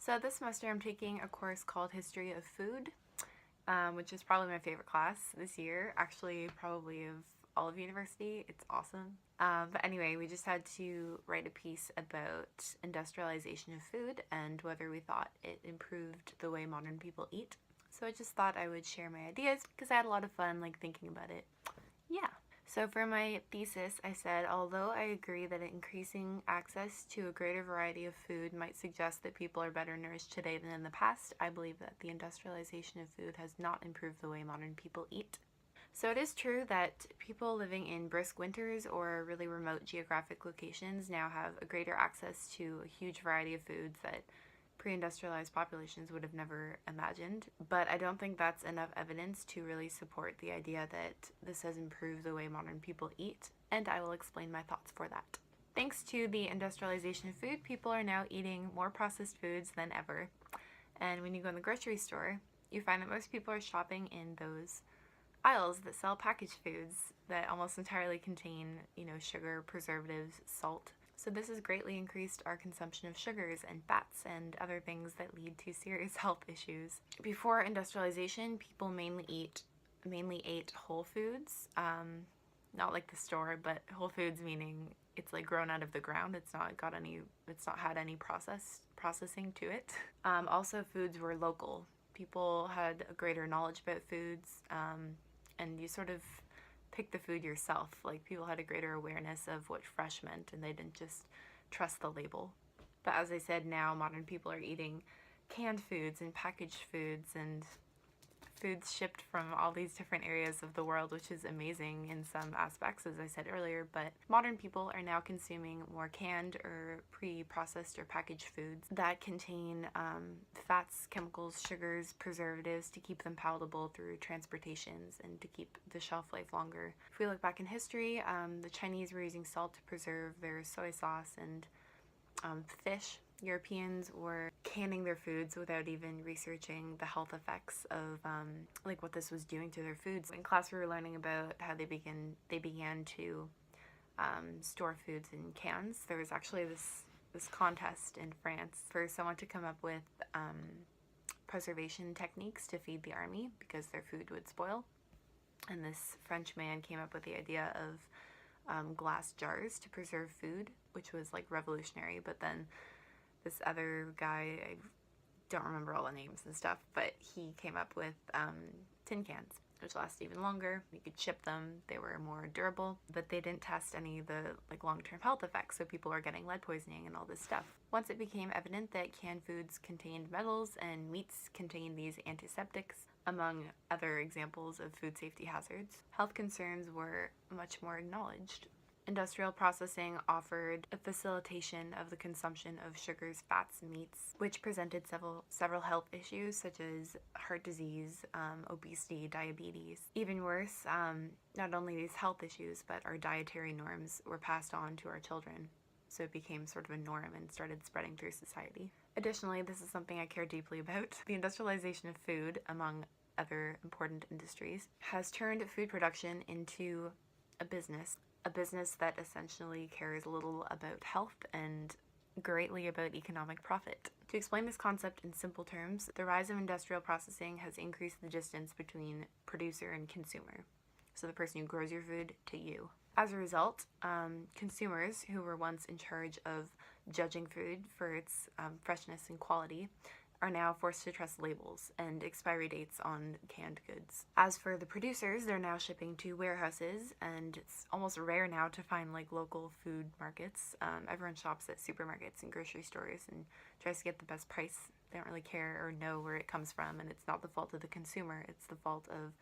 So this semester I'm taking a course called History of Food, which is probably my favorite class this year. Actually, probably of all of university. It's awesome. But anyway, we just had to write a piece about industrialization of food and whether we thought it improved the way modern people eat. So I just thought I would share my ideas because I had a lot of fun thinking about it. Yeah. So for my thesis, I said, although I agree that increasing access to a greater variety of food might suggest that people are better nourished today than in the past, I believe that the industrialization of food has not improved the way modern people eat. So it is true that people living in brisk winters or really remote geographic locations now have a greater access to a huge variety of foods that pre-industrialized populations would have never imagined, but I don't think that's enough evidence to really support the idea that this has improved the way modern people eat, and I will explain my thoughts for that. Thanks to the industrialization of food, people are now eating more processed foods than ever, and when you go in the grocery store, you find that most people are shopping in those aisles that sell packaged foods that almost entirely contain, sugar, preservatives, salt. So this has greatly increased our consumption of sugars and fats and other things that lead to serious health issues. Before industrialization, people mainly ate whole foods, not like the store, but whole foods meaning it's grown out of the ground. It's not had any processing to it. Also, foods were local. People had a greater knowledge about foods, and you sort of pick the food yourself. People had a greater awareness of what fresh meant and they didn't just trust the label. But as I said, now modern people are eating canned foods and packaged foods and foods shipped from all these different areas of the world, which is amazing in some aspects, as I said earlier, but modern people are now consuming more canned or pre-processed or packaged foods that contain fats, chemicals, sugars, preservatives to keep them palatable through transportations and to keep the shelf life longer. If we look back in history, the Chinese were using salt to preserve their soy sauce and fish. Europeans were canning their foods without even researching the health effects of what this was doing to their foods. In class we were learning about how they began to store foods in cans. There was actually this contest in France for someone to come up with preservation techniques to feed the army because their food would spoil. And this French man came up with the idea of glass jars to preserve food, which was revolutionary. But then this other guy, I don't remember all the names and stuff, but he came up with tin cans, which last even longer. You could ship them. They were more durable, but they didn't test any of the long-term health effects, so people were getting lead poisoning and all this stuff. Once it became evident that canned foods contained metals and meats contained these antiseptics, among other examples of food safety hazards, health concerns were much more acknowledged. Industrial processing offered a facilitation of the consumption of sugars, fats, and meats, which presented several health issues such as heart disease, obesity, diabetes. Even worse, not only these health issues, but our dietary norms were passed on to our children. So it became sort of a norm and started spreading through society. Additionally, this is something I care deeply about. The industrialization of food, among other important industries, has turned food production into a business that essentially cares little about health and greatly about economic profit. To explain this concept in simple terms, the rise of industrial processing has increased the distance between producer and consumer, so the person who grows your food to you. As a result, consumers who were once in charge of judging food for its freshness and quality are now forced to trust labels and expiry dates on canned goods. As for the producers, they're now shipping to warehouses, and it's almost rare now to find local food markets. Everyone shops at supermarkets and grocery stores and tries to get the best price. They don't really care or know where it comes from, and it's not the fault of the consumer, it's the fault of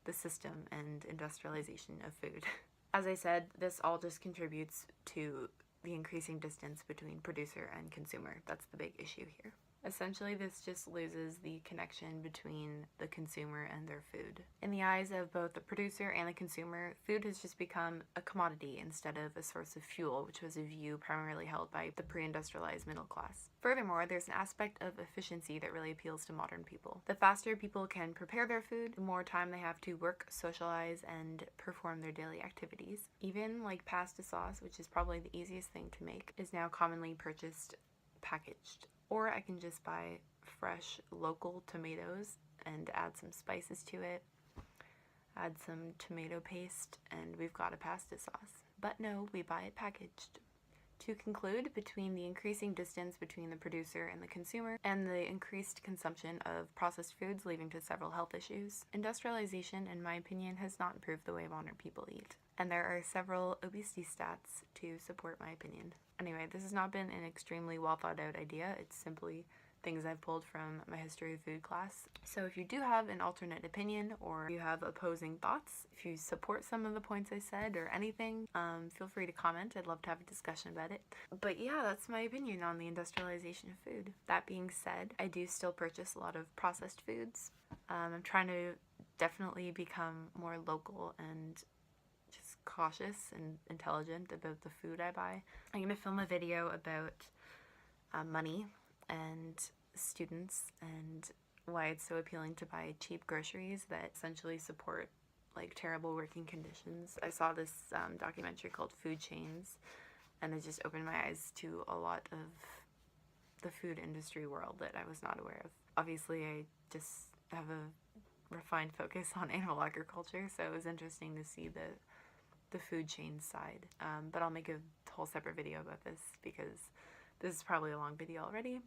the system and industrialization of food. As I said, this all just contributes to the increasing distance between producer and consumer. That's the big issue here. Essentially, this just loses the connection between the consumer and their food. In the eyes of both the producer and the consumer, food has just become a commodity instead of a source of fuel, which was a view primarily held by the pre-industrialized middle class. Furthermore, there's an aspect of efficiency that really appeals to modern people. The faster people can prepare their food, the more time they have to work, socialize, and perform their daily activities. Even pasta sauce, which is probably the easiest thing to make, is now commonly purchased packaged. or I can just buy fresh local tomatoes and add some spices to it, add some tomato paste, and we've got a pasta sauce. But no, we buy it packaged. To conclude, between the increasing distance between the producer and the consumer, and the increased consumption of processed foods leading to several health issues, industrialization, in my opinion, has not improved the way modern people eat. And there are several obesity stats to support my opinion. Anyway, this has not been an extremely well thought out idea. It's simply things I've pulled from my history of food class. So if you do have an alternate opinion, or you have opposing thoughts, if you support some of the points I said or anything, feel free to comment. I'd love to have a discussion about it. But yeah, that's my opinion on the industrialization of food. That being said, I do still purchase a lot of processed foods. I'm trying to definitely become more local and just cautious and intelligent about the food I buy. I'm going to film a video about money and students and why it's so appealing to buy cheap groceries that essentially support like terrible working conditions. I saw this documentary called Food Chains, and it just opened my eyes to a lot of the food industry world that I was not aware of. Obviously, I just have a refined focus on animal agriculture, so it was interesting to see the food chain side. But I'll make a whole separate video about this because this is probably a long video already.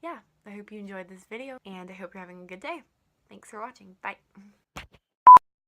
Yeah, I hope you enjoyed this video, and I hope you're having a good day. Thanks for watching. Bye.